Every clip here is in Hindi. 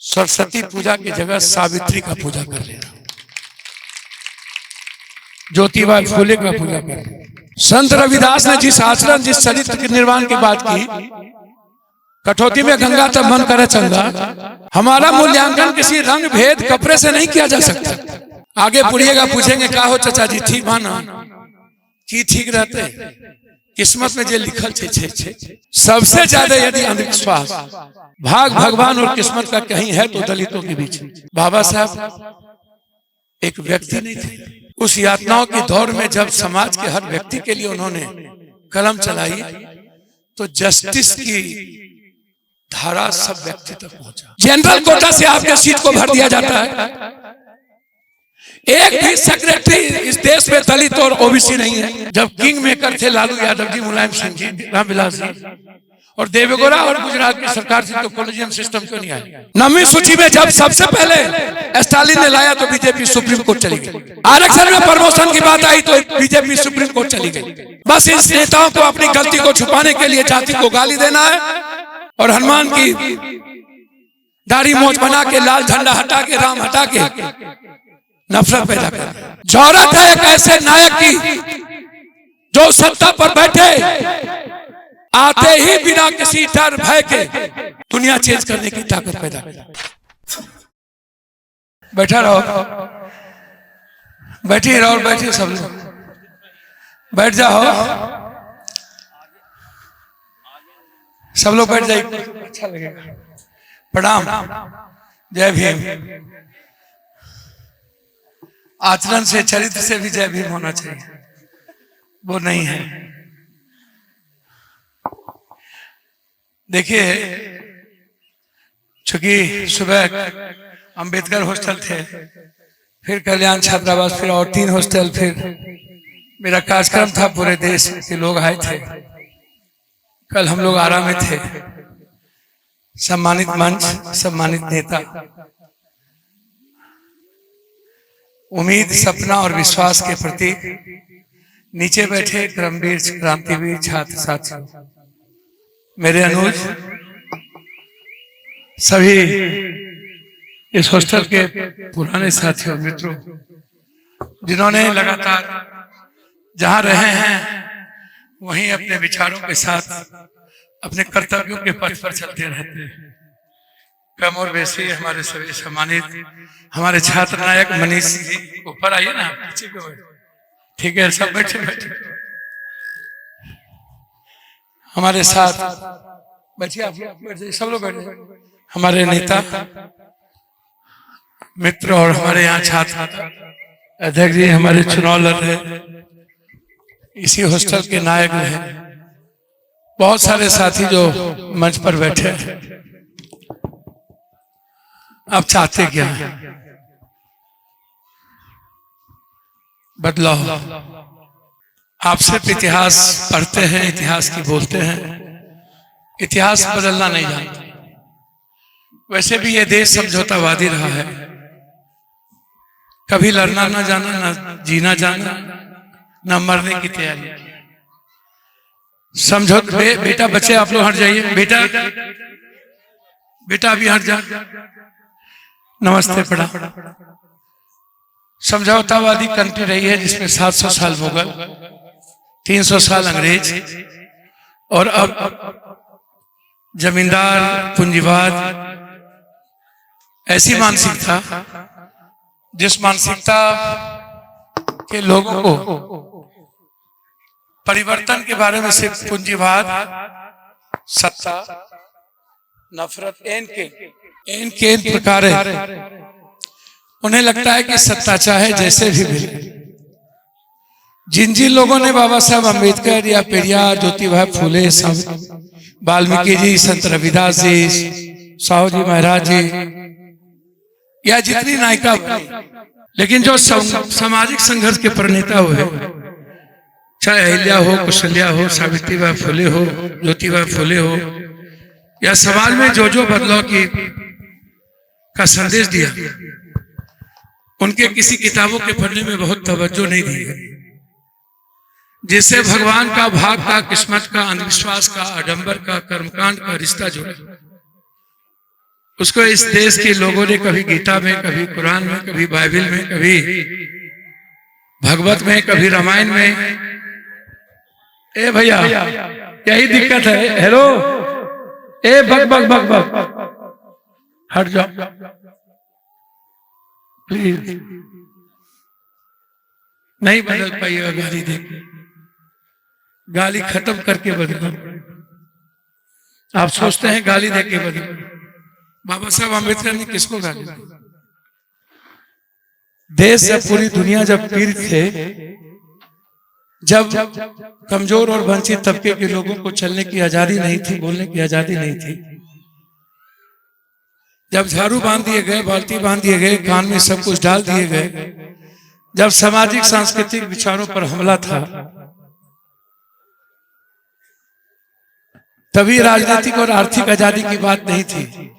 सरस्वती पूजा की जगह सावित्री का पूजा कर लेना, ज्योतिबा फूले का पूजा कर लेना। संत रविदास ने जिस आचरण जिस चरित्र के निर्माण की बात की, कठौती में गंगा तब मन करे चंगा। हमारा मूल्यांकन किसी रंग भेद कपड़े से नहीं किया जा सकता। आगे पढ़िएगा, पूछेंगे क्या हो चाचा जी ठीक माना कि ठीक रहते, किस्मत में जो लिखल छे। सबसे ज्यादा यदि अंधविश्वास भाग भगवान और किस्मत का कहीं है तो दलितों के बीच। बाबा साहब एक व्यक्ति नहीं थे। उस यातनाओं के दौर में जब समाज के हर व्यक्ति के लिए उन्होंने कलम चलाई तो जस्टिस की धारा सब व्यक्ति तक पहुंचा। जनरल कोटा से आपके सीट को भर दिया जाता है। एक भी सेक्रेटरी इस देश में दलित और ओबीसी नहीं है। जब किंग मेकर थे लालू यादव जी, मुलायम सिंह जी, रामविलास जी और देवेगौड़ा और गुजरात की सरकार थी तो कॉलेजियम सिस्टम क्यों नहीं आया? 9वीं सूची में जब सबसे पहले स्टालिन ने लाया तो बीजेपी सुप्रीम कोर्ट चली गई। आरक्षण में प्रमोशन की बात आई तो बीजेपी सुप्रीम कोर्ट चली गई। बस इन नेताओं को अपनी गलती को छुपाने के लिए जाति को गाली देना है और हनुमान की दाढ़ी मोछ बना के, लाल झंडा हटा के, राम हटा के नफरत पैदा कर। जरूरत है एक ऐसे नायक की जो सत्ता पर बैठे, आते ही बिना किसी डर भय के दुनिया चेंज करने की ताकत पैदा करे। बैठा रहो, बैठी रहो, बैठिए सब लोग बैठ जाओ, सब लोग बैठ जाइए, अच्छा लगेगा। प्रणाम, जय भीम। आचरण से, चरित्र से भी जय भीम होना चाहिए, वो नहीं है। देखिए, चूंकि सुबह अंबेडकर हॉस्टल थे, फिर कल्याण छात्रावास, फिर और 3 हॉस्टल, फिर मेरा कार्यक्रम था, पूरे देश के लोग आए थे। कल हम लोग आरा में थे। सम्मानित मंच, सम्मानित नेता, उम्मीद, सपना और विश्वास के प्रतीक नीचे बैठे क्रमवीर, क्रांतिवीर छात्र साथी, मेरे अनुज, सभी इस हॉस्टल के पुराने साथियों, मित्रों, जिन्होंने लगातार जहां रहे हैं वहीं अपने विचारों के साथ अपने कर्तव्यों के पथ पर चलते रहते हैं। कम और बेसी हमारे सभी सम्मानित, हमारे छात्र नायक मनीष जी, ऊपर आइए ना, ठीक है, सब बैठे बैठे हमारे साथ बैठिए, आप लोग बैठ जाइए, सब लोग बैठ जाइए। हमारे नेता मित्र और हमारे यहाँ छात्र अध्यक्ष जी, हमारे चुनाव लड़ रहे, इसी हॉस्टल के नायक हैं, बहुत सारे साथी जो मंच पर बैठे हैं। आप चाहते क्या है? बदलाव। आप सिर्फ इतिहास पढ़ते हैं, इतिहास की बोलते हैं, इतिहास बदलना नहीं जानते। वैसे भी ये देश समझौतावादी रहा है, कभी लड़ना ना जाना, ना जीना जाना, ना मरने की तैयारी। समझौता बेटा, बच्चे आप लोग हट जाइए, बेटा बेटा अभी हट जा, नमस्ते, पढ़ा। समझौतावादी कंट्री रही है जिसमें 700 साल मुगल, 300 साल अंग्रेज और अब जमींदार पूंजीवाद। ऐसी मानसिकता जिस मानसिकता के लोगों को परिवर्तन के बारे में सिर्फ पूंजीवाद, सत्ता, नफरत, एन के प्रकार है। उन्हें लगता है कि सत्ता चाहे जैसे भी मिले। जिन लोगों ने बाबा साहब अम्बेडकर या पेरियार, ज्योतिबा फूले, वाल्मीकि जी, संत रविदास जी, साहू जी महाराज जी, या जितनी नायिका, लेकिन जो सामाजिक संघर्ष के प्रणेता हुए, चाहे अहिल्या हो, कौशल्या हो, सावित्रीबाई फूले हो, ज्योतिबा फूले हो, या समाज में जो बदलाव का संदेश दिया, उनके किसी किताबों के पढ़ने में बहुत तवज्जो नहीं दी गई, जिससे भगवान का, भाग का, किस्मत का, अंधविश्वास का, आडंबर का, कर्मकांड का रिश्ता जोड़ा। उसको इस देश के लोगों ने कभी गीता में, कभी कुरान में, कभी बाइबल में, कभी भगवत में, कभी रामायण में। ए भैया, यही दिक्कत है। हेलो, ए बक बक बक बक, हट जाओ प्लीज। नहीं बदल पाइएगा गाली देके, गाली खत्म करके बदलो। आप सोचते हैं गाली देके बदलो। बाबा साहब अम्बेडकर ने किसको गाली दी? देश से पूरी दुनिया जब पीड़ित थे, जब कमजोर और वंचित तबके के लोगों को चलने की आजादी नहीं थी, बोलने की आजादी नहीं थी, जब झाड़ू बांध दिए गए, बाल्टी बांध दिए गए, कान में सब कुछ डाल दिए गए, जब सामाजिक सांस्कृतिक विचारों पर हमला था, तभी राजनीतिक और आर्थिक आजादी की बात नहीं थी।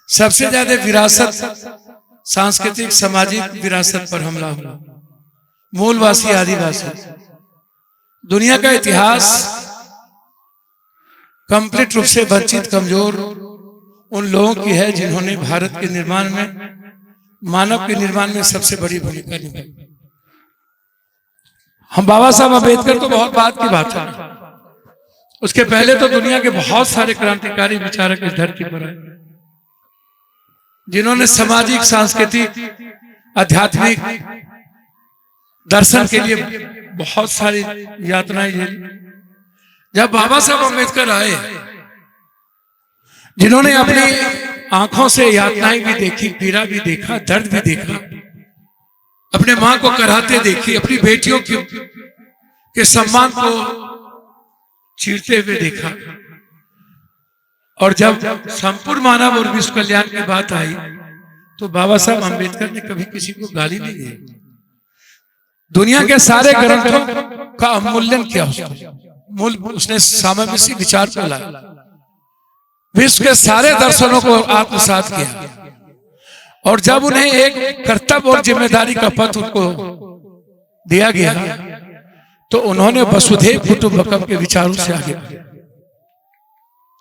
सबसे ज्यादा विरासत, सांस्कृतिक सामाजिक विरासत पर हमला हुआ। मूलवासी आदिवासी, दुनिया का इतिहास कंप्लीट रूप से वंचित कमजोर उन लोगों की है जिन्होंने भारत के निर्माण में, मानव के निर्माण में सबसे बड़ी भूमिका निभाई। हम बाबा साहब अम्बेडकर तो बहुत बात की बात है, उसके पहले तो दुनिया के बहुत सारे क्रांतिकारी विचारक इस धरती पर आए, जिन्होंने सामाजिक, सांस्कृतिक, आध्यात्मिक दर्शन के लिए बहुत सारी यातनाएं झेली। जब बाबा साहब अम्बेडकर आए, जिन्होंने अपनी आंखों से यातनाएं भी देखी, पीड़ा भी देखा, दर्द भी देखा, अपने मां को कराहते देखी, अपनी बेटियों के सम्मान को चीरते हुए देखा, और जब संपूर्ण मानव और विश्व कल्याण की बात आई तो बाबा साहब अम्बेडकर ने कभी किसी को गाली नहीं दी। दुनिया के सारे ग्रंथों का अवमूल्यन किया, उसने सामवेशी विचार को लाया, विश्व के सारे दर्शनों को आत्मसात किया, और जब उन्हें एक कर्तव्य और जिम्मेदारी का पथ उनको दिया गया तो उन्होंने वसुधैव कुटुंबकम के विचारों से आगे बढ़े।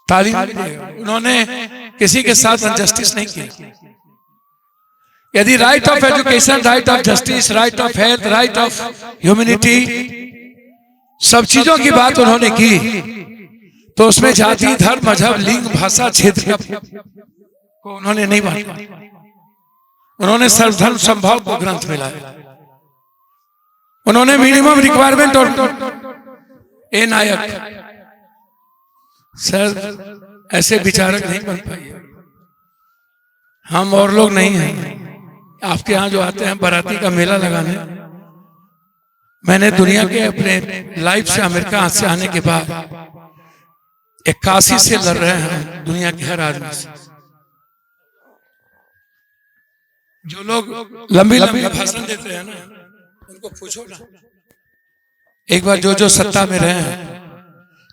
तालीम, उन्होंने किसी के साथ अनजस्टिस नहीं किया। यदि right of education, right of justice, right of health, right of humanity, सब चीजों की बात उन्होंने की, तो उसमें जाति, धर्म, मजहब, लिंग, भाषा, क्षेत्र को उन्होंने नहीं बांटा। उन्होंने सर्वधर्म समभाव को ग्रंथ में लाया। उन्होंने मिनिमम रिक्वायरमेंट और ए नायक सर ऐसे विचारक नहीं बन पाए। हम और लोग नहीं हैं। आपके यहाँ जो आते हैं बाराती का मेला लगाने, मैंने दुनिया के अपने लाइफ से, अमेरिका से आने के बाद 81 से लड़ रहे हैं दुनिया के हर आदमी से। जो लोग लंबी लंबी भाषण देते हैं ना, उनको पूछो ना, एक बार जो सत्ता में रहे हैं,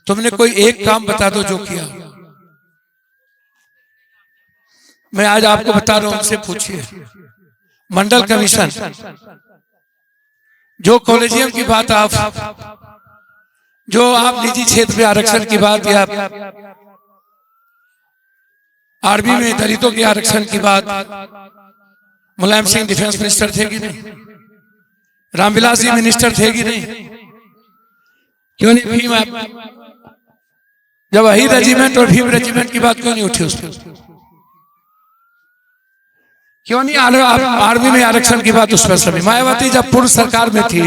तुमने कोई एक काम बता दो जो किया। मैं आज आपको बता रहा हूं, उनसे पूछिए। मंडल कमीशन, जो कॉलेजियम की बात जो आप निजी क्षेत्र में आरक्षण की बात, या आर्मी में दलितों के आरक्षण की बात, मुलायम सिंह डिफेंस मिनिस्टर थे कि नहीं? रामविलास जी मिनिस्टर थे कि नहीं? क्यों नहीं भीम, जब वही रेजिमेंट और भीम रेजिमेंट की बात क्यों नहीं उठी उस पर? क्यों नहीं आर्मी में आरक्षण की बात उस पर सभी? मायावती जब पूर्व सरकार में थी,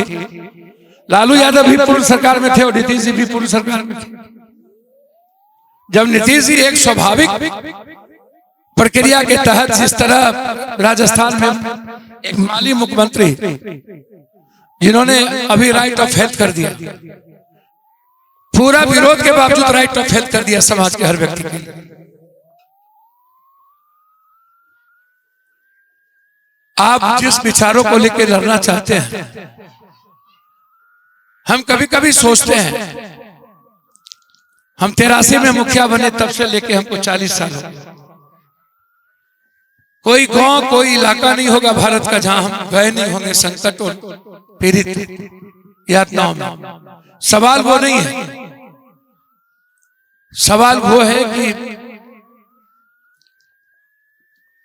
लालू यादव भी पूर्व सरकार में थे और नीतीश जी भी पूर्व सरकार में थे। जब नीतीश जी एक स्वाभाविक प्रक्रिया के तहत, जिस तरह राजस्थान में एक माली मुख्यमंत्री जिन्होंने अभी राइट ऑफ हेल्थ कर दिया, पूरा विरोध के बावजूद राइट ऑफ हेल्थ कर दिया समाज के हर व्यक्ति के लिए। आप जिस विचारों को लेकर लड़ना चाहते हैं, हम कभी कभी सोचते हैं, हम 83 में मुखिया बने, तब से लेके हमको 40 साल हो गए। कोई गांव, कोई इलाका नहीं होगा भारत का जहां हम गए नहीं होंगे संकट और पीड़ित यातनाओं में। सवाल वो नहीं है, सवाल वो है कि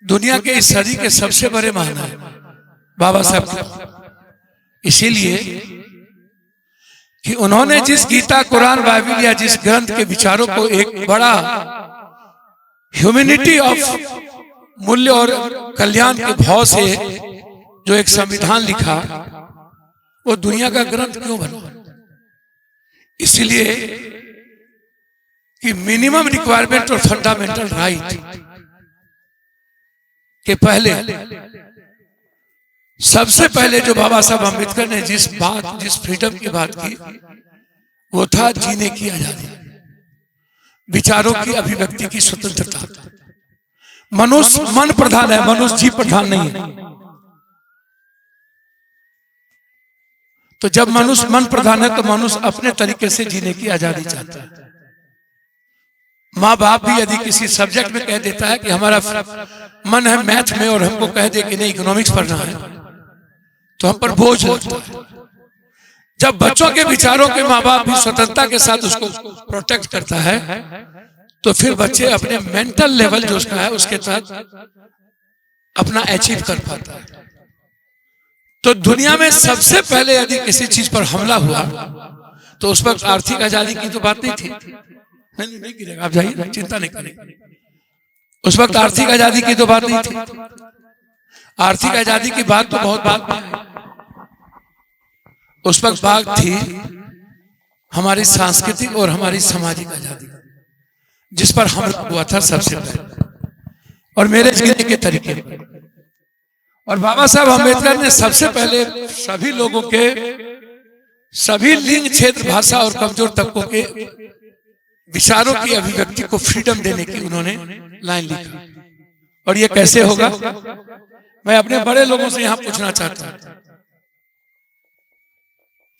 दुनिया के इस सदी के सबसे बड़े महान है बाबा साहब। इसीलिए कि उन्होंने जिस गीता, कुरान, बाइबल या जिस ग्रंथ के विचारों को एक बड़ा ह्यूमैनिटी ऑफ मूल्य और कल्याण के भाव से जो एक संविधान लिखा, वो दुनिया का ग्रंथ क्यों बना? इसलिए कि मिनिमम रिक्वायरमेंट और फंडामेंटल राइट के पहले सबसे पहले जो बाबा साहब अम्बेडकर ने जिस फ्रीडम की बात की, वो था जीने की आजादी, विचारों की अभिव्यक्ति की स्वतंत्रता। मनुष्य मन प्रधान है, मनुष्य जीव प्रधान नहीं है। तो जब मनुष्य मन प्रधान है तो मनुष्य अपने तरीके से जीने की आजादी चाहता है। माँ बाप भी यदि किसी सब्जेक्ट में कह देता है कि हमारा मन है मैथ में और हमको कह दे कि नहीं इकोनॉमिक्स पढ़ना है, तो हम पर बोझ लगता है। जब बच्चों के विचारों के माँ बाप भी स्वतंत्रता के साथ उसको प्रोटेक्ट करता है, तो फिर बच्चे अपने मेंटल लेवल जो उसका है उसके तहत अपना अचीव कर पाता है। तो दुनिया में सबसे पहले यदि किसी चीज पर हमला हुआ तो उस वक्त आर्थिक आजादी की तो बात नहीं थी। नहीं गिरेगा, आप जाइए, चिंता नहीं करें। उस वक्त आर्थिक आजादी की तो बात नहीं थी। आर्थिक आजादी की बात तो बहुत बाद में आई। उस वक्त बात थी हमारी सांस्कृतिक और हमारी सामाजिक आजादी, जिस पर हमला हुआ था सबसे पहले, और मेरे जीने के तरीके। और बाबा साहब अम्बेडकर ने सबसे पहले सभी लोगों के, सभी लिंग, क्षेत्र, भाषा और कमजोर तबकों के विचारों की अभिव्यक्ति को फ्रीडम देने की उन्होंने लाइन लिखा। और ये कैसे होगा, मैं अपने बड़े लोगों से यहां पूछना चाहता हूं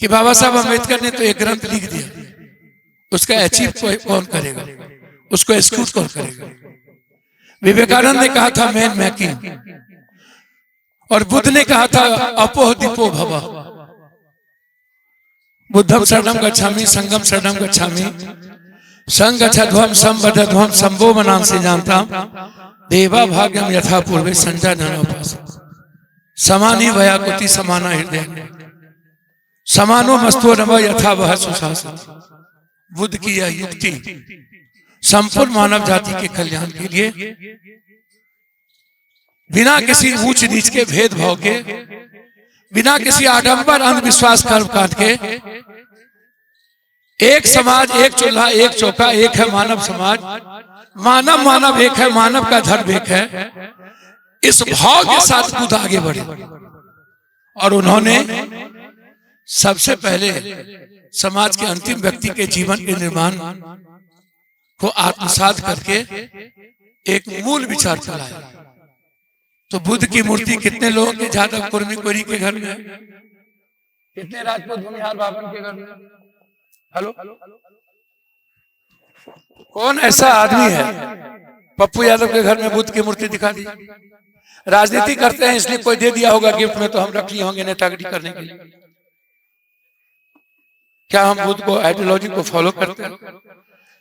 कि बाबा साहब अम्बेडकर ने तो एक ग्रंथ लिख दिया, उसका अचीव कौन करेगा, उसको एक्सिक्यूट कौन करेगा? विवेकानंद ने कहा था मैन मेकिंग, और बुद्ध ने कहा था अपोह दीपो भव। बुद्धम शरणम गच्छामि, संगम शरणम गच्छामि, संग गच्छध्वम संबद्धध्वम संभो नाम से जानता देवा भाग्यम यथा पूर्वे संजय ननोपास समानी वयाकुति समाना हृदय समानो मस्तो नव यथा वह सुशासन। बुद्ध की यह युक्ति संपूर्ण मानव जाति के कल्याण के लिए, बिना किसी ऊंच नीच के भेदभाव के, बिना किसी आडंबर अंधविश्वास कर्म कांड के, एक समाज, एक चूल्हा, एक चौका, एक है मानव समाज, मानव मानव एक है, मानव का धर्म एक है, इस भाव के साथ खुद आगे बढ़े। और उन्होंने सबसे पहले समाज के अंतिम व्यक्ति के जीवन के निर्माण को आत्मसात करके एक मूल विचार फैलाया। तो बुद्ध की मूर्ति कितने लोगों के जादव कुर्मी कोरी के घर में है? कितने राजपूत भूमिहार बावन के घर में? हेलो, कौन ऐसा आदमी है पप्पू यादव के घर में बुद्ध की मूर्ति दिखा दी? राजनीति करते हैं इसलिए कोई दे दिया होगा गिफ्ट में, तो हम रख लिए होंगे नेतागिरी करने के लिए। क्या हम बुद्ध को, आइडियोलॉजी को फॉलो करते हैं?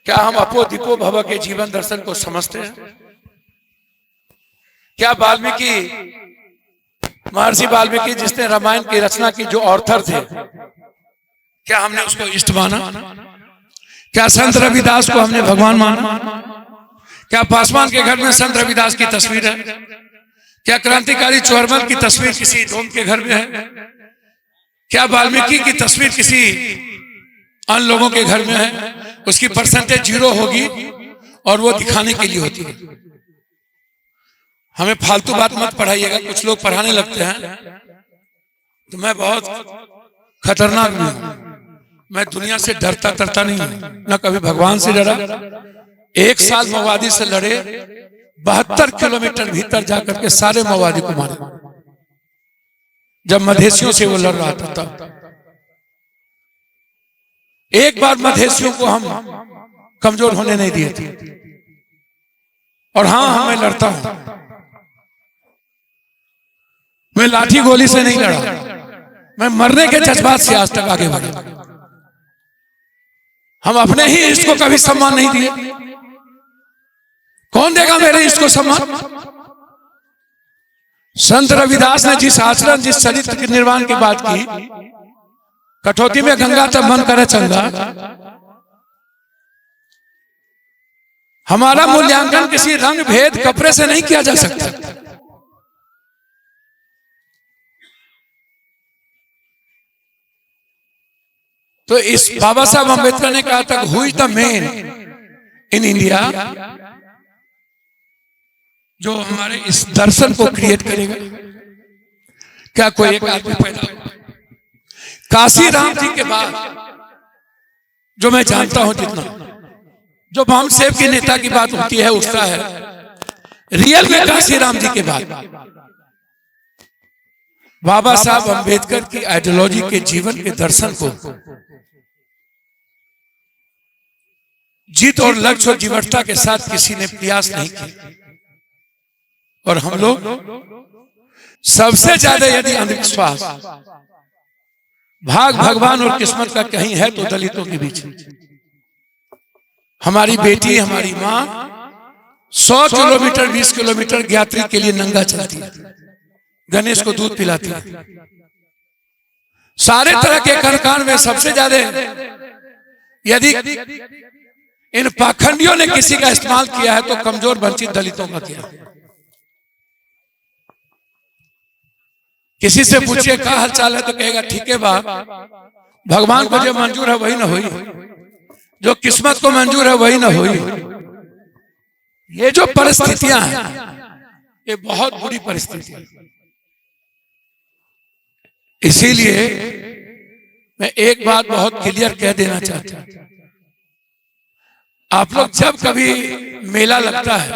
क्या हम अपो दीपो भव के जीवन दर्शन को समझते हैं? क्या वाल्मीकि, महर्षि वाल्मीकि जिसने रामायण की रचना की, जो ऑथर थे, क्या हमने उसको इष्ट माना? क्या संत रविदास को हमने भगवान माना? क्या पासवान के घर में संत रविदास की तस्वीर है? क्या क्रांतिकारी चोरमल की तस्वीर किसी डोम के घर में है? क्या वाल्मीकि की तस्वीर किसी अन्य लोगों के घर में है? उसकी परसेंटेज 0 होगी और वो दिखाने के लिए होती है। हमें फालतू बात मत पढ़ाइएगा। कुछ लोग पढ़ाने लगते हैं तो मैं बहुत खतरनाक भी हूं। मैं दुनिया से डरता तरता नहीं हूं, न कभी भगवान से डरा। 1 साल माओवादी से लड़े, 72 किलोमीटर भीतर जाकर के सारे माओवादी को मारे। जब मधेसियों से वो लड़ रहा था तब एक बार मधेसियों को हम कमजोर होने नहीं दिए थे। और हाँ, मैं लड़ता हूं, मैं लाठी गोली से नहीं लड़ा, मैं मरने के जज्बात से आज तक आगे बढ़ा। हम अपने ही इष्ट को कभी सम्मान नहीं दिए। कौन देगा मेरे इष्ट को सम्मान? संत रविदास ने जिस आचरण जिस चरित्र के निर्माण की बात की, कठौती में गंगा तब मन करे चंगा। हमारा मूल्यांकन किसी रंग भेद कपड़े से नहीं किया जा सकता। तो इस बाबा साहब अम्बेडकर ने कहा था, who is the man in India, जो हमारे इस दर्शन को क्रिएट करेगा। क्या कोई एक आदमी पैदा होगा? काशी राम जी के बाद जो मैं जानता हूं जितना, जो भामसेब के नेता की बात होती है उसका है, रियल में काशी राम जी के बाद बाबा साहब अम्बेडकर की आइडियोलॉजी के जीवन के दर्शन को जीत और लक्ष्य और जीवटता के साथ किसी ने प्रयास नहीं किया। और हम लोग सबसे ज्यादा यदि अंधविश्वास भाग भगवान और किस्मत का कहीं है तो दलितों के बीच। हमारी बेटी, हमारी माँ 100 किलोमीटर 20 किलोमीटर यात्री के लिए नंगा चलती है, गणेश को दूध पिलाती है। सारे तरह के कर्मकांड में सबसे ज्यादा यदि इन पाखंडियों ने किसी का इस्तेमाल किया है तो कमजोर वंचित दलितों का किया। किसी से पूछिए क्या हालचाल है तो कहेगा ठीक है बाप, भगवान को जो मंजूर है वही ना हुई, जो किस्मत को मंजूर है वही ना हुई। ये जो परिस्थितियां हैं ये बहुत बुरी परिस्थिति है। इसीलिए मैं एक बात बहुत क्लियर कह देना चाहता हूं, आप लोग जब कभी मेला लगता है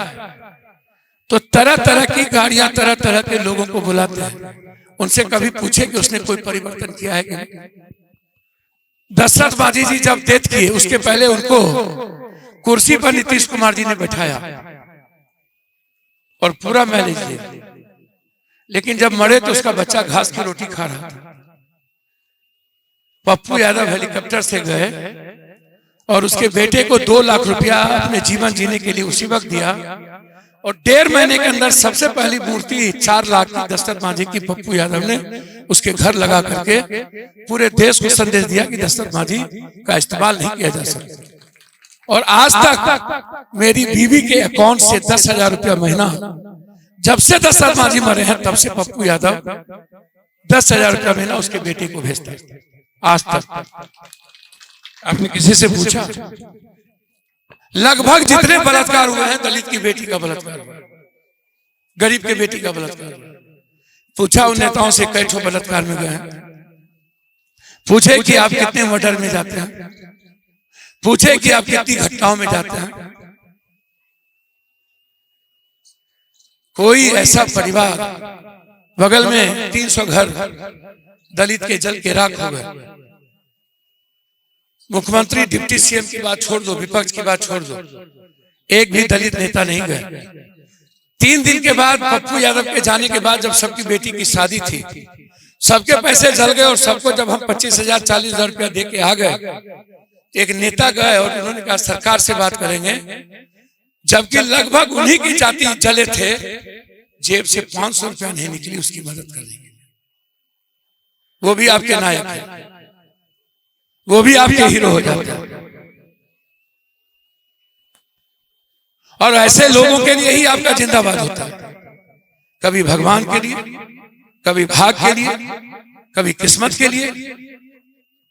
तो तरह तरह की गाड़ियां तरह तरह के लोगों को बुलाते हैं। उनसे कभी पूछे कि उसने कोई परिवर्तन किया है कि नहीं। दशरथ मांझी जी जब डेथ किए उसके पहले उनको कुर्सी पर नीतीश कुमार जी ने बैठाया और पूरा मैनेज किया, लेकिन जब मरे तो उसका बच्चा घास की रोटी खा रहा था। पप्पू यादव हेलीकॉप्टर से गए और उसके बेटे को 2 लाख रुपया अपने जीवन जीने के लिए उसी वक्त दिया, और 1.5 महीने के अंदर सबसे पहली मूर्ति 4 लाख की दशरथ मांझी की पप्पू यादव ने उसके घर लगा करके पूरे देश को संदेश दिया कि दशरथ मांझी का इस्तेमाल नहीं किया जा सकता। और आज तक मेरी बीवी के अकाउंट से 10,000 रुपया महीना, जब से दशरथ मांझी मरे हैं तब से पप्पू यादव 10,000 रुपया महीना उसके बेटे को भेजता है आज तक। आपने किसी से पूछा? लगभग जितने बलात्कार हुए हैं दलित की बेटी का बलात्कार हुआ, गरीब के बेटी का बलात्कार हुआ। पूछा उन नेताओं से कई ठो बलात्कार में गए हैं, पूछे कि आप कितने मर्डर में जाते हैं, पूछे कि आप कितनी घटनाओं में जाते हैं। कोई ऐसा परिवार, बगल में 300 घर दलित के जल के राख हो गए। मुख्यमंत्री डिप्टी सीएम की बात छोड़ दो, विपक्ष की बात छोड़ दो, एक भी दलित नेता नहीं गए। 3 दिन के बाद पप्पू यादव के जाने के बाद जब सबकी बेटी की शादी थी, सबके पैसे जल गए और सबको जब हम 25,000 40,000 रुपया दे के आ गए, एक नेता गए और उन्होंने कहा सरकार से बात करेंगे, जबकि लगभग उन्हीं की जाति जले थे, जेब से 500 रुपया नहीं निकली उसकी मदद करने के लिए। वो भी आपके नायक है, वो भी आपके हीरो हो जाते हैं। और ऐसे लोगों के लिए ही आपका जिंदाबाद होता है, कभी भगवान के लिए, कभी भाग के लिए, कभी किस्मत के लिए,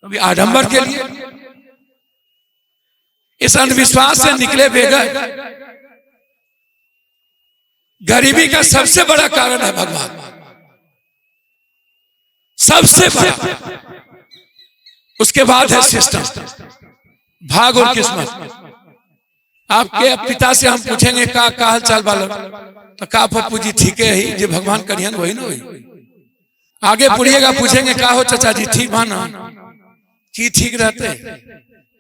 कभी आडंबर के लिए। इस अंधविश्वास से निकले बेगर गरीबी का सबसे बड़ा कारण है भगवान, सबसे बड़ा। उसके बाद है सिस्टम, भाग और किस्मत। आपके पिता से हम पूछेंगे का हाल चाल बालक, तो का पप्पू जी ठीक है ही, जो भगवान करियन वही ना हुई। आगे पुड़िएगा पूछेंगे का हो चाचा जी ठीक माना की ठीक रहते,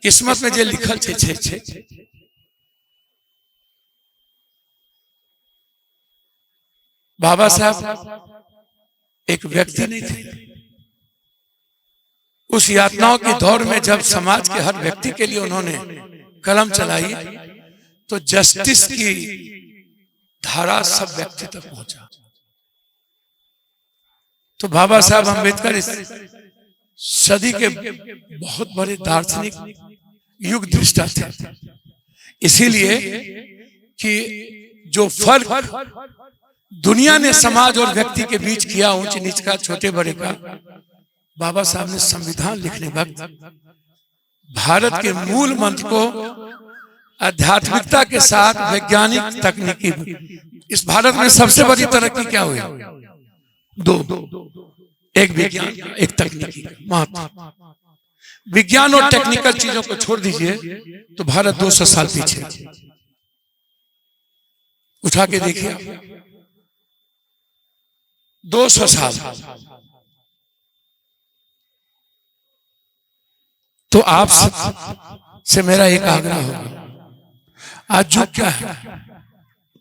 किस्मत में जो लिखल छे। बाबा साहब एक व्यक्ति नहीं थे। उस यातनाओं के दौर में जब समाज के हर व्यक्ति के लिए उन्होंने कलम चलाई तो जस्टिस की धारा सब व्यक्ति तक पहुंचा। तो बाबा साहब अम्बेडकर इस सदी के बहुत बड़े दार्शनिक युग दृष्टा थे। इसीलिए कि जो फर्क दुनिया ने समाज और व्यक्ति के बीच किया, ऊंच नीच का, छोटे बड़े का, बाबा साहब ने संविधान लिखने वक्त भारत के मूल मंत्र को आध्यात्मिकता के साथ वैज्ञानिक तकनीकी, इस भारत में सबसे बड़ी तरक्की क्या हुई? दो, एक विज्ञान, एक तकनीकी। महत्व विज्ञान और टेक्निकल चीजों को छोड़ दीजिए तो भारत 200 साल पीछे। उठा के देखिए, 200 साल। तो आप से मेरा एक आग्रह होगा, आज युग क्या है?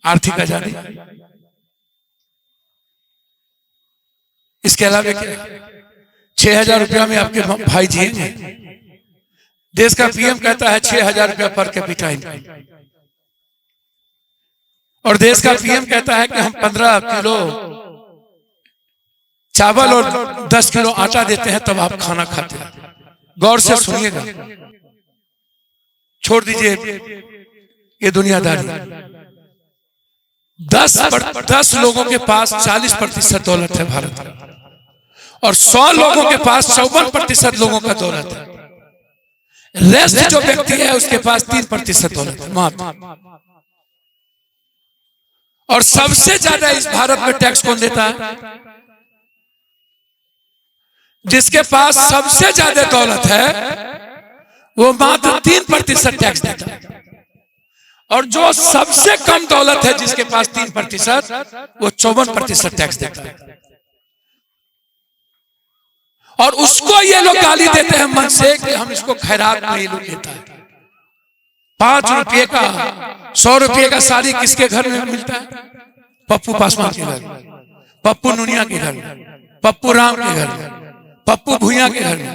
आर्थिक आजादी। इसके अलावा क्या? 6,000 रुपया में आपके भाई जिएंगे? देश का पीएम कहता है 6,000 रुपया पर कैपिटा इनकम, और देश का पीएम कहता है कि हम 15 किलो चावल और 10 किलो आटा देते हैं तब आप खाना खाते हैं। गौर से सुनिएगा, छोड़ दीजिए ये दुनियादारी। 10 लोगों के पास 40% दौलत है भारत का, और 100 लोगों के पास 54% लोगों का दौलत है। रेस्ट जो व्यक्ति है उसके पास 3% दौलत है मात्र। और सबसे ज्यादा इस भारत में टैक्स कौन देता है? जिसके पास सबसे ज्यादा दौलत है वो मात्र 3% टैक्स देता है, और जो सबसे कम दौलत है जिसके पास 3%, वो 54% टैक्स देता है। और उसको ये लोग गाली देते हैं मन से कि हम इसको खैरात में ये लोग देता है। 5 रुपये का, 100 रुपये का साड़ी किसके घर में मिलता है? पप्पू पासवान के घर, पप्पू नुनिया के घर, पप्पू राम के घर, पप्पू भुइया के घर में।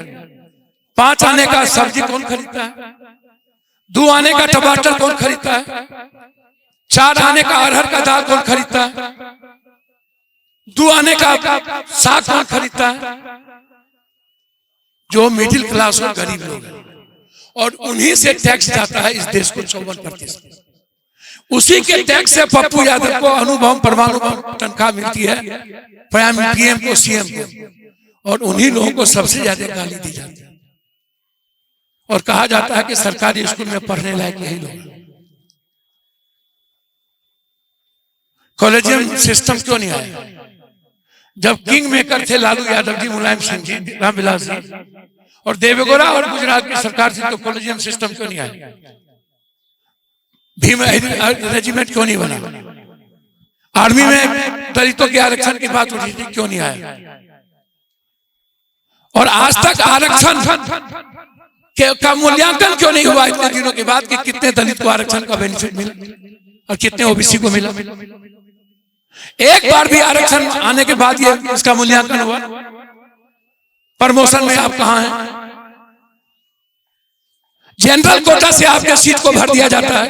5 आने का सब्जी कौन खरीदता है? 2 आने का टमाटर कौन खरीदता है? 4 आने का अरहर का दाल कौन खरीदता है? 2 आने का साग कौन खरीदता है? जो मिडिल क्लास और गरीब लोग हैं, और उन्हीं से टैक्स जाता है इस देश को 54%। उसी के टैक्स से पप्पू यादव को अनुभव परमाणु तनख्वाह मिलती है, पीएम को, सीएम को, और उन्हीं लोगों को सबसे ज्यादा गाली दी जाती है। और कहा जाता है कि सरकारी स्कूल में पढ़ने लायक यही लोग। कॉलेजियम सिस्टम क्यों नहीं आया? जब किंग मेकर थे लालू यादव जी, मुलायम सिंह जी, रामविलास जी और देवेगौड़ा और गुजरात की सरकार थी, तो कॉलेजियम सिस्टम क्यों नहीं आया? भीम रेजिमेंट क्यों नहीं बना? आर्मी में दलितों के आरक्षण की बात उठी थी, क्यों नहीं आया? और आज तक आरक्षण का मूल्यांकन क्यों नहीं हुआ इतने दिनों के बाद कि कितने दलित को आरक्षण का बेनिफिट मिला और कितने ओबीसी को मिला? एक बार भी आरक्षण आने के बाद ये इसका मूल्यांकन हुआ? प्रमोशन में आप कहां हैं? जनरल कोटा से आपके सीट को भर दिया जाता है।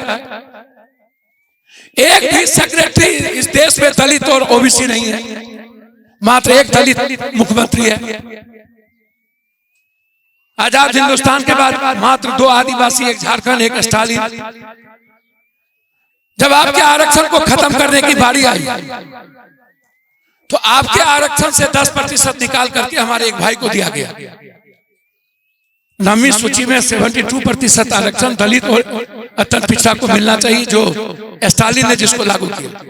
एक भी सेक्रेटरी इस देश में दलित और ओबीसी नहीं है, मात्र एक दलित मुख्यमंत्री है। आजाद हिंदुस्तान के बाद मात्र 2 आदिवासी, एक झारखंड, एक स्टालिन। जब आपके आरक्षण को खत्म करने की बारी आई तो आपके आरक्षण से 10% निकाल करके हमारे एक भाई को दिया गया। 9वीं सूची में 72% आरक्षण दलित और अत्यंत पिछड़ा को मिलना चाहिए, जो स्टालिन ने जिसको लागू किया।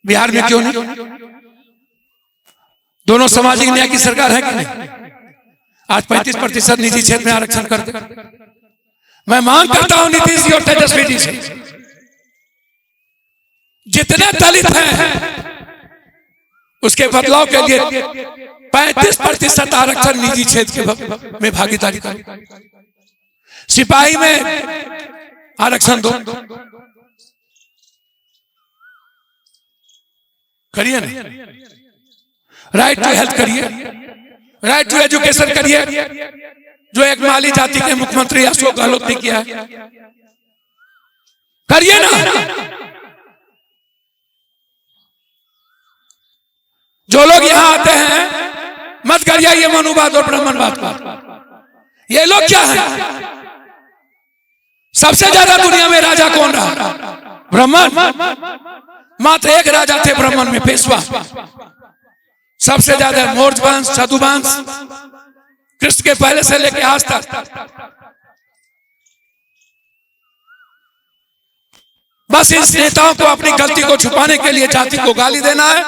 बिहार में क्यों नहीं? दोनों सामाजिक न्याय की सरकार है कि नहीं? आज 35% निजी क्षेत्र में आरक्षण कर दे। मैं मांग करता हूं नीतीश जी और तेजस्वी जी से, जितने दलित हैं उसके बदलाव के लिए 35% आरक्षण निजी क्षेत्र में भागीदारी करो। सिपाही में आरक्षण दो, करिए ना। राइट टू हेल्थ करिए, राइट टू एजुकेशन करिए, जो एक माली जाति के मुख्यमंत्री अशोक गहलोत ने किया है, करिए ना। जो लोग यहां आते हैं मत करिए ये मनुवाद और ब्राह्मणवाद का। ये लोग क्या है? सबसे ज्यादा दुनिया में राजा कौन रहा? ब्राह्मण। मात्र एक राजा थे ब्राह्मण में, पेशवा। सबसे ज्यादा मौर्य वंश, सदुवंश, कृष्ण के पहले से लेकर आज तक बस इन नेताओं को अपनी गलती को छुपाने के लिए जाति को गाली देना है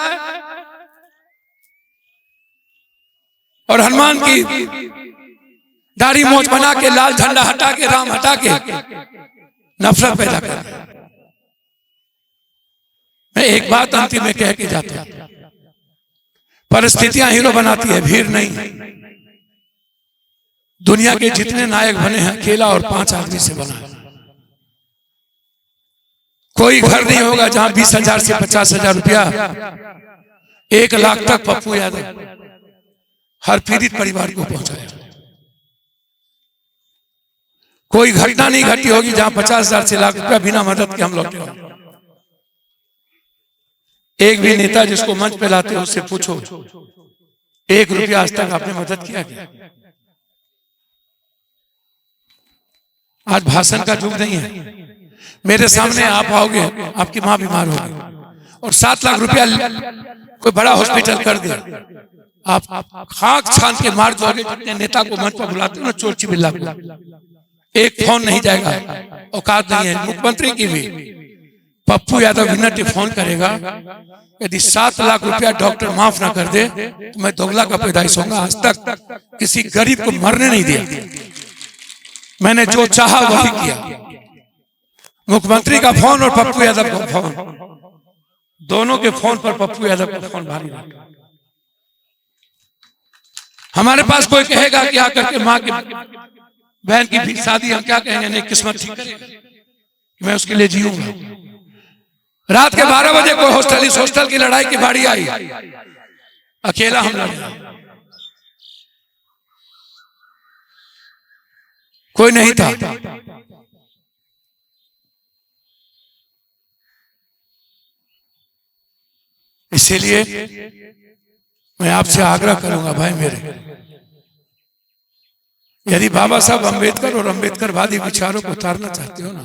और हनुमान की दाढ़ी मोछ बना के, लाल झंडा हटा के, राम हटा के नफरत पैदा कर। मैं एक बात अंतिम में कह के जाता हूं, परिस्थितियां हीरो बनाती है, भीड़ नहीं। दुनिया के जितने नायक बने हैं अकेला और 5 आदमी से बना है। कोई घर नहीं होगा जहां 20,000 से 50,000 रुपया, 1 लाख तक पप्पू यादव हर पीड़ित परिवार को पहुंचाया। कोई घटना नहीं घटी होगी जहां 50,000 से लाख रुपया बिना मदद के हम लौटे होंगे। एक भी नेता जिसको मंच पे लाते हो उससे पूछो 1 रुपया आज तक आपने मदद किया क्या? आज भाषण का युग नहीं है। मेरे सामने आप आओगे, आपकी माँ बीमार होगी और 7 लाख रुपया कोई बड़ा हॉस्पिटल कर दे, आप खाक छान के मार दोगे। जितने नेता को मंच पर बुलाते हो ना, चोर चिबिल्ला को, एक फोन नहीं जाएगा, औकात नहीं है। मुख्यमंत्री की भी पप्पू यादव मिनट फोन करेगा, यदि 7 लाख रुपया डॉक्टर माफ ना कर दे तो मैं दोगला का पैदाइश होगा। आज तक किसी गरीब को मरने नहीं दिया, मैंने जो चाहा वही किया। मुख्यमंत्री का फोन और पप्पू यादव का फोन, दोनों के फोन पर पप्पू यादव का फोन भारी रहा। हमारे पास कोई कहेगा कि आकर के माँ की बहन की शादी, हम क्या कहेंगे? नहीं, किस्मत ठीक करेगा, मैं उसके लिए जीऊंगा। रात के 12 बजे कोई हॉस्टल की लड़ाई की बारी आई, अकेला हम लड़े, कोई नहीं था। इसीलिए मैं आपसे आग्रह करूंगा भाई मेरे, यदि बाबा साहब अंबेडकर और अंबेडकरवादी विचारों को उतारना चाहते हो ना,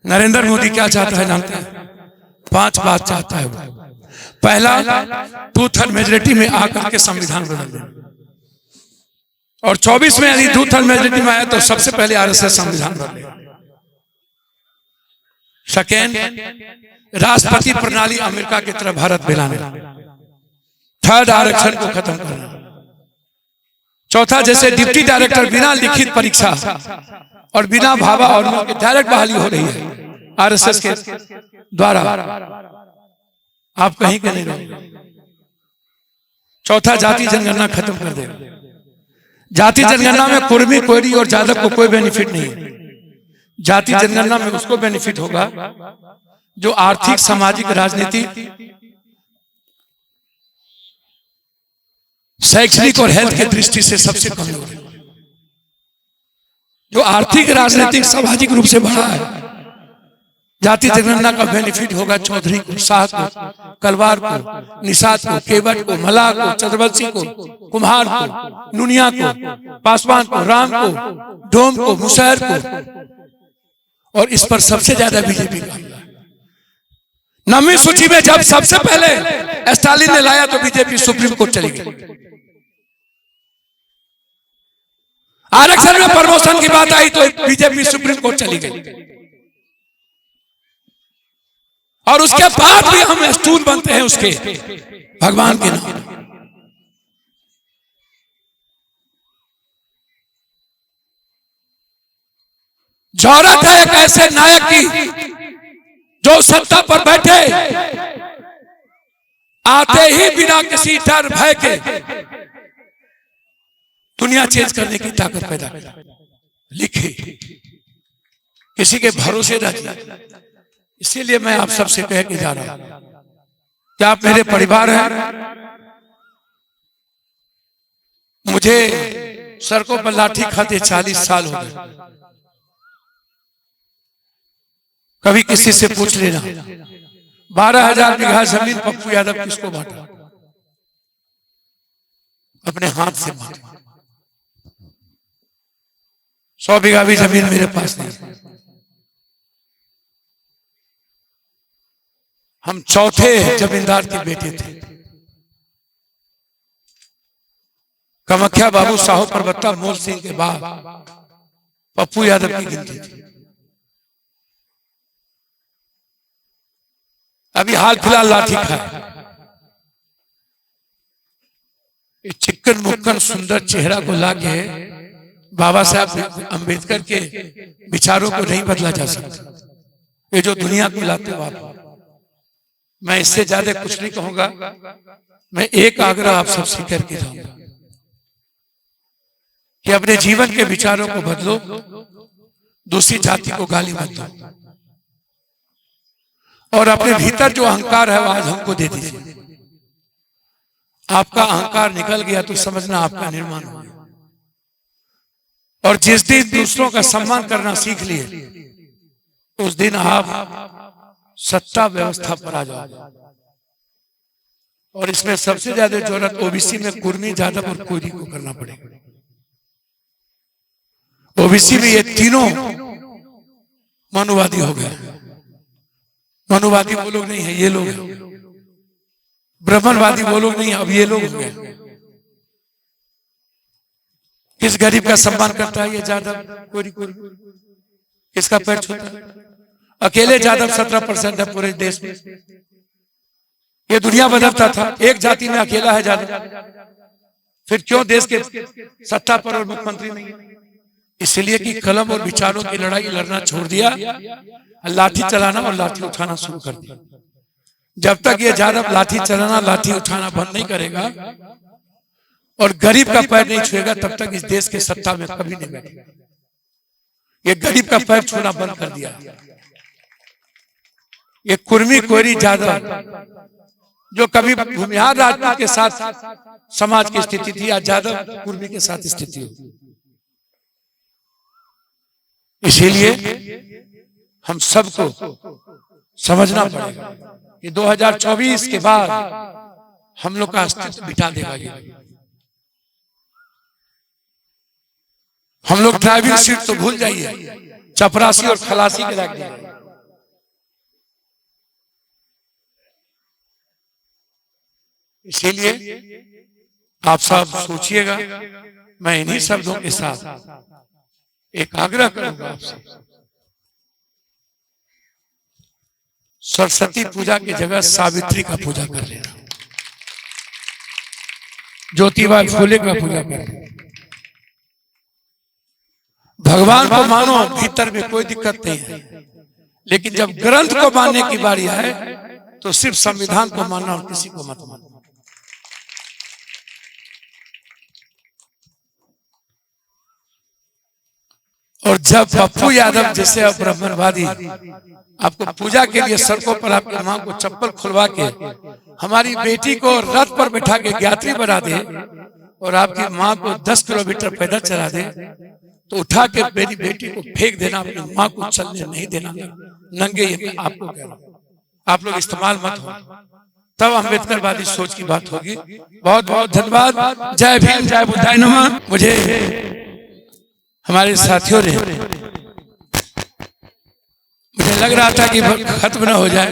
नरेंद्र मोदी क्या चाहता है जानते हैं? 5 बात चाहता है वो। पहला, 2/3 मेजोरिटी में आकर के संविधान बदल देना, और 24 में यदि 2/3 मेजोरिटी में आया तो सबसे पहले आरएसएस संविधान बदलेगा। सेकेंड, राष्ट्रपति प्रणाली अमेरिका की तरफ भारत मिलाने। थर्ड, आरक्षण को खत्म करना। चौथा, जैसे डिप्टी डायरेक्टर बिना लिखित परीक्षा और बिना भावा और डायरेक्ट बहाली हो रही है आरएसएस के द्वारा, आप कहीं के नहीं रहोगे। चौथा, जाति जनगणना खत्म कर देगा। जाति जनगणना में कुर्मी, कोयरी और जादव को कोई बेनिफिट नहीं है। जाति जनगणना में उसको बेनिफिट होगा जो आर्थिक, सामाजिक, राजनीतिक, शैक्षणिक और हेल्थ की दृष्टि से सबसे कमजोर है। जो आर्थिक, राजनीतिक, सामाजिक रूप से बड़ा है, जाति जनगणना का बेनिफिट होगा चौधरी को, शाह को, कलवार को, निषाद को, केवट को, मल्लाह को, चंद्रवंशी को, कुम्हार को, नुनिया को, पासवान को, राम को, डोम को, मुसहर को, और इस पर सबसे ज्यादा बीजेपी का। 9वीं सूची में जब सबसे पहले स्टालिन ने लाया तो बीजेपी सुप्रीम कोर्ट चली गई। आरक्षण में प्रमोशन की बात आई तो बीजेपी सुप्रीम कोर्ट चली गई, और उसके बाद भी हम स्टूल बनते हैं उसके भगवान के नाम। जरूरत है एक ऐसे नायक की जो सत्ता पर बैठे, आते ही बिना किसी डर भय के दुनिया चेंज करने की ताकत पैदा करे, लिखे, किसी के भरोसे न जिए। इसीलिए मैं आप सबसे कह के जा रहा हूं कि आप मेरे परिवार हैं। मुझे सड़कों पर लाठी खाते 40 साल हो गए। कभी किसी से पूछ लेना 12,000 बीघा जमीन पप्पू यादव किसको बांटा? अपने हाथ से मांगा। 100 बीघा भी जमीन मेरे पास नहीं। हम चौथे जमींदार के बेटे थे। कामाख्या बाबू साहू परबत्ता मोल सिंह के बाद पप्पू यादव की गिनती थी। अभी हाल फिलहाल लाठी खाए। चिक्कन मुक्कन सुंदर चेहरा को लाके बाबा साहब अंबेडकर के विचारों को नहीं बदला जा सकता। ये जो दुनिया को लाते बाबा, मैं इससे ज्यादा कुछ नहीं कहूंगा। मैं एक आग्रह आप सबसे करके जाऊंगा कि अपने जीवन के विचारों को बदलो, दूसरी जाति को गाली मत दो, और अपने भीतर जो अहंकार है वो आज हमको दे दीजिए। आपका अहंकार निकल गया तो समझना आपका निर्माण हो गया। और जिस दिन दूसरों का सम्मान करना सीख लिए उस दिन आप सत्ता व्यवस्था पर आ जाओगे। और इसमें सबसे ज्यादा जरूरत ओबीसी में कुर्मी, जादव और कोरी को करना पड़ेगा। ओबीसी में ये तीनों मनुवादी हो गए। मनुवादी वो लोग नहीं है, ये लोग हैं। ब्राह्मणवादी वो लोग नहीं है, अब ये लोग हो गए। किस गरीब का सम्मान करता है ये जादव, कोरी कोरी? किसका पैर छूता है? अकेले जादव 17% है पूरे देश में। ये दुनिया बदलता था, एक जाति में अकेला है जादव। फिर क्यों देश के सत्ता पर और मुख्यमंत्री नहीं है? इसलिए कि कलम और विचारों की लड़ाई लड़ना छोड़ दिया, लाठी चलाना और लाठी उठाना शुरू कर दिया। जब तक ये जादव लाठी चलाना, लाठी उठाना बंद नहीं करेगा और गरीब का पैर नहीं छुएगा, तब तक इस देश के सत्ता में कभी नहीं बैठेगा। ये गरीब का पैर छूना बंद कर दिया। ये कुर्मी, कोरी, जादव जो कभी भूमिहार राजपूत के साथ समाज की स्थिति थी, आज जादव कुर्मी के साथ स्थिति होगी। इसीलिए हम सबको समझना पड़ेगा कि 2024 के बाद हम लोग का अस्तित्व बिठा देगा ये। हम लोग ड्राइविंग सीट तो भूल जाइए, चपरासी और खलासी के रख दिए। इसीलिए आप सब सोचिएगा। मैं इन्हीं शब्दों के साथ एक आग्रह करूंगा आपसे, सरस्वती पूजा की जगह सावित्री का पूजा कर लेना, ज्योतिबा फूले का पूजा कर लेना। भगवान को मानो, भीतर में कोई दिक्कत नहीं है, लेकिन जब ग्रंथ को मानने की बारी आए तो सिर्फ संविधान को मानना और किसी को मत मानना। और जब पप्पू यादव जैसे ब्राह्मणवादी आपको पूजा के लिए सड़कों पर आपकी मां को चप्पल खुलवा के हमारी बेटी को रथ पर बैठा के यात्री बना दे और आपकी मां को 10 किलोमीटर पैदल चला दे, तो उठा के मेरी बेटी को फेंक देना, अपनी मां को चलने नहीं देना, नंगे ये आपको कह रहा हूं। आप लोग इस्तेमाल मत हो, तब अम्बेडकरवादी सोच की बात होगी। बहुत बहुत धन्यवाद। जय भीम, जय बुद्धाय नमः। मुझे हमारे साथियों ने, मुझे लग रहा था कि खत्म न हो जाए।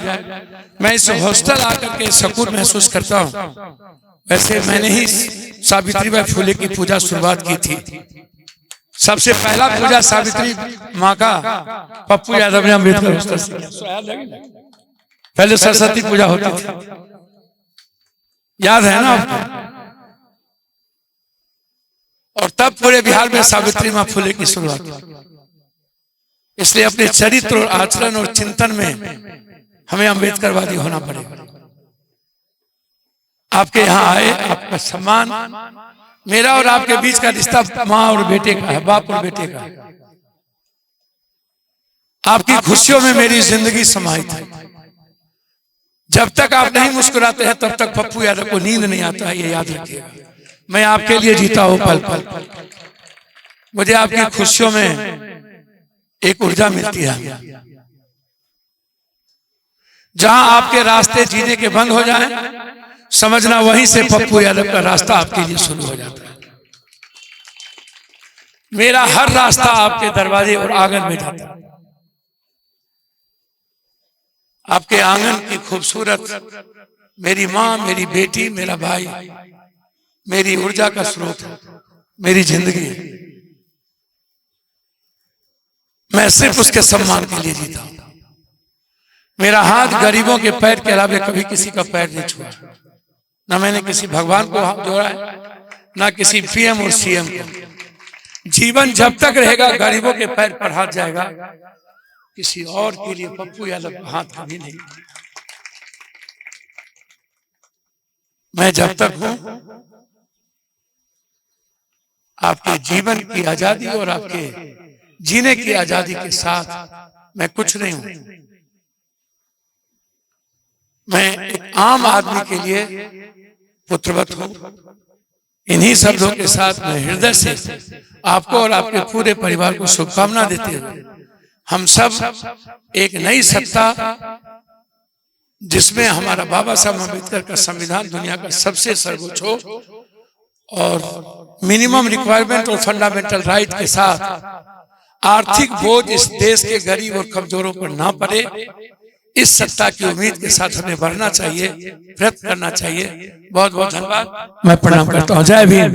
मैं इस हॉस्टल आकर के सुकून महसूस करता हूँ। वैसे मैंने ही सावित्रीबाई फुले की पूजा शुरुआत की थी। सबसे पहला पूजा सावित्री माँ का पप्पू यादव ने अम्बेडकर हॉस्टल से किया। पहले सरस्वती पूजा होती थी, याद है ना आपको? और तब पूरे बिहार में सावित्री माँ फुले की शुरुआत। इसलिए अपने चरित्र और आचरण और चिंतन में हमें अम्बेडकरवादी होना पड़ेगा। आपके यहाँ आए, आपका सम्मान, मेरा और आपके बीच का रिश्ता माँ और बेटे का है, बाप और बेटे का। आपकी खुशियों में मेरी जिंदगी समाहित है। जब तक आप नहीं मुस्कुराते हैं तब तक पप्पू यादव को नींद नहीं आता है, ये याद रखिएगा। मैं आपके लिए जीता हूं पल पल। मुझे आपकी खुशियों में एक ऊर्जा मिलती है। जहां आपके रास्ते जीने के बंद हो जाएं, समझना वहीं से पप्पू यादव का रास्ता आपके लिए शुरू हो जाता है। मेरा हर रास्ता आपके दरवाजे और आंगन में जाता है। आपके आंगन की खूबसूरत मेरी माँ, मेरी बेटी, मेरा भाई, मेरी ऊर्जा का स्रोत है, मेरी जिंदगी है। मैं सिर्फ उसके सम्मान के लिए जीता हूं। मेरा हाथ गरीबों के पैर के अलावा कभी किसी का पैर नहीं छुआ। ना मैंने किसी भगवान को हाथ जोड़ा है, ना किसी पीएम और सीएम को। जीवन जब तक रहेगा गरीबों के पैर पर हाथ जाएगा, किसी और के लिए पप्पू यादव का हाथ कभी नहीं। मैं जब तक हूं, आपके जीवन की आजादी और आपके जीने की आजादी के साथ मैं कुछ नहीं हूं। मैं एक आम आदमी के लिए पुत्रवत हूं। इन्हीं शब्दों के साथ मैं हृदय से आपको और आपके पूरे परिवार को शुभकामना देते हुए हम सब एक नई सत्ता, जिसमें हमारा बाबा साहब अम्बेडकर का संविधान दुनिया का सबसे सर्वोच्च हो और मिनिमम रिक्वायरमेंट और फंडामेंटल राइट के साथ आर्थिक बोझ इस देश के गरीब और कमजोरों पर ना पड़े, इस सत्ता की उम्मीद के साथ हमें बढ़ना चाहिए, प्रयत्न करना चाहिए। बहुत बहुत धन्यवाद। मैं प्रणाम करता हूँ। जय भीम।